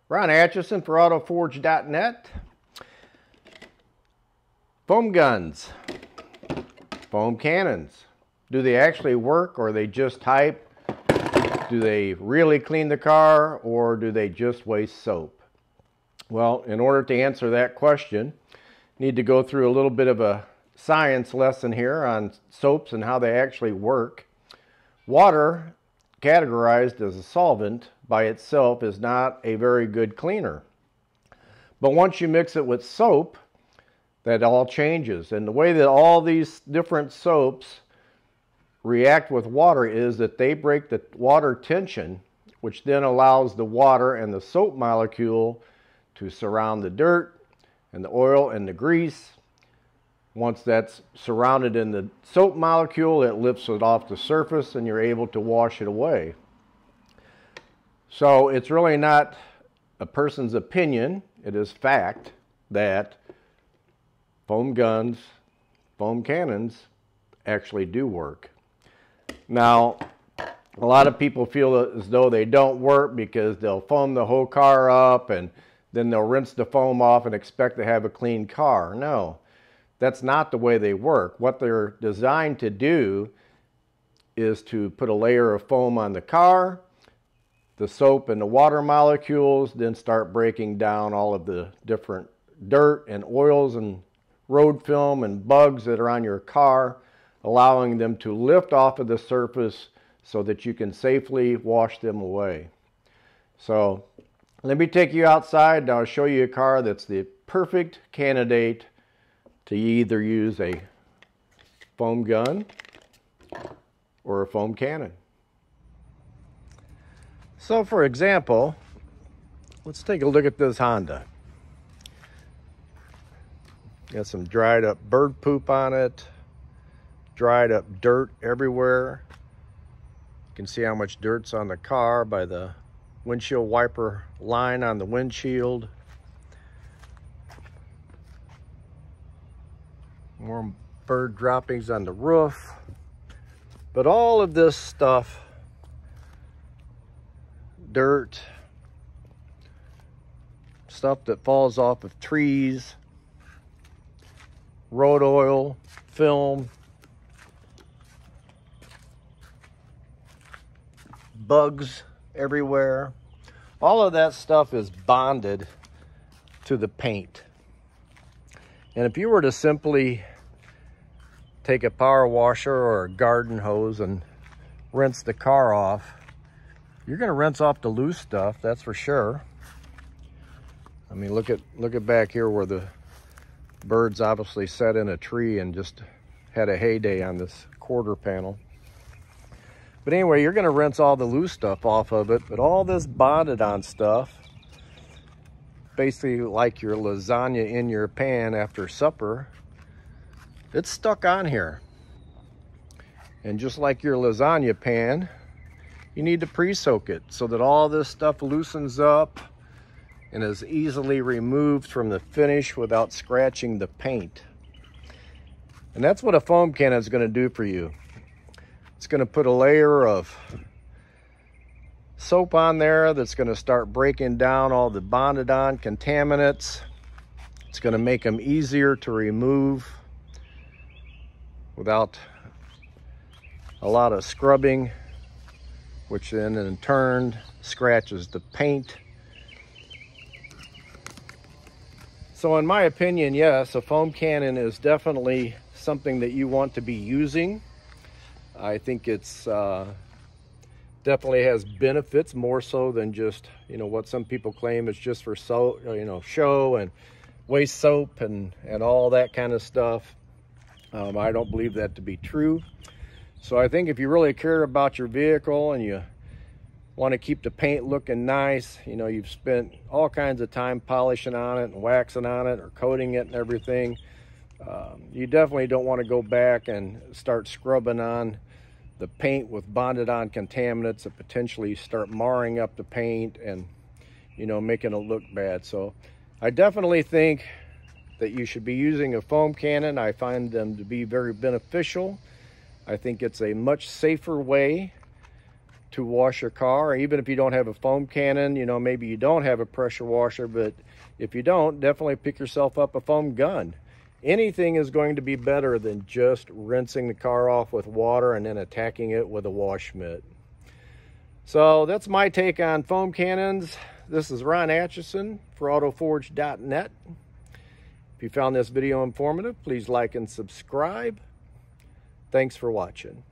Ron Atchison for Autoforge.net. Foam guns, foam cannons. Do they actually work, or are they just hype? Do they really clean the car, or do they just waste soap? Well, in order to answer that question, you need to go through a little bit of a science lesson here on soaps and how they actually work. Water, categorized as a solvent by itself, is not a very good cleaner. But once you mix it with soap, that all changes. And the way that all these different soaps react with water is that they break the water tension, which then allows the water and the soap molecule to surround the dirt and the oil and the grease. Once that's surrounded in the soap molecule, it lifts it off the surface and you're able to wash it away. So it's really not a person's opinion, it is fact that foam guns, foam cannons actually do work. Now, a lot of people feel as though they don't work because they'll foam the whole car up and then they'll rinse the foam off and expect to have a clean car. No, that's not the way they work. What they're designed to do is to put a layer of foam on the car, the soap and the water molecules then start breaking down all of the different dirt and oils and road film and bugs that are on your car, allowing them to lift off of the surface so that you can safely wash them away. So let me take you outside and I'll show you a car that's the perfect candidate to either use a foam gun or a foam cannon. So for example, let's take a look at this Honda. Got some dried up bird poop on it, dried up dirt everywhere. You can see how much dirt's on the car by the windshield wiper line on the windshield. More bird droppings on the roof. But all of this stuff, dirt, stuff that falls off of trees, road oil, film, bugs everywhere. All of that stuff is bonded to the paint. And if you were to simply take a power washer or a garden hose and rinse the car off, you're going to rinse off the loose stuff, that's for sure. I mean, look at back here where the birds obviously sat in a tree and just had a heyday on this quarter panel. But anyway, you're going to rinse all the loose stuff off of it, but all this bonded on stuff, basically like your lasagna in your pan after supper, it's stuck on here. And just like your lasagna pan, you need to pre-soak it so that all this stuff loosens up and is easily removed from the finish without scratching the paint. And that's what a foam cannon is going to do for you. It's going to put a layer of soap on there that's going to start breaking down all the bonded on contaminants. It's going to make them easier to remove without a lot of scrubbing, which then in turn scratches the paint. So in my opinion, yes, a foam cannon is definitely something that you want to be using. I think it's definitely has benefits more so than just, what some people claim is just for show and waste soap and all that kind of stuff. I don't believe that to be true. So I think if you really care about your vehicle and you want to keep the paint looking nice, you've spent all kinds of time polishing on it and waxing on it or coating it and everything, you definitely don't want to go back and start scrubbing on the paint with bonded on contaminants that potentially start marring up the paint and making it look bad. So I definitely think that you should be using a foam cannon. I find them to be very beneficial. I think it's a much safer way to wash your car. Even if you don't have a foam cannon, you know, maybe you don't have a pressure washer, but if you don't, definitely pick yourself up a foam gun. Anything is going to be better than just rinsing the car off with water and then attacking it with a wash mitt. So that's my take on foam cannons. This is Ron Atchison for Autoforge.net. If you found this video informative, please like and subscribe. Thanks for watching.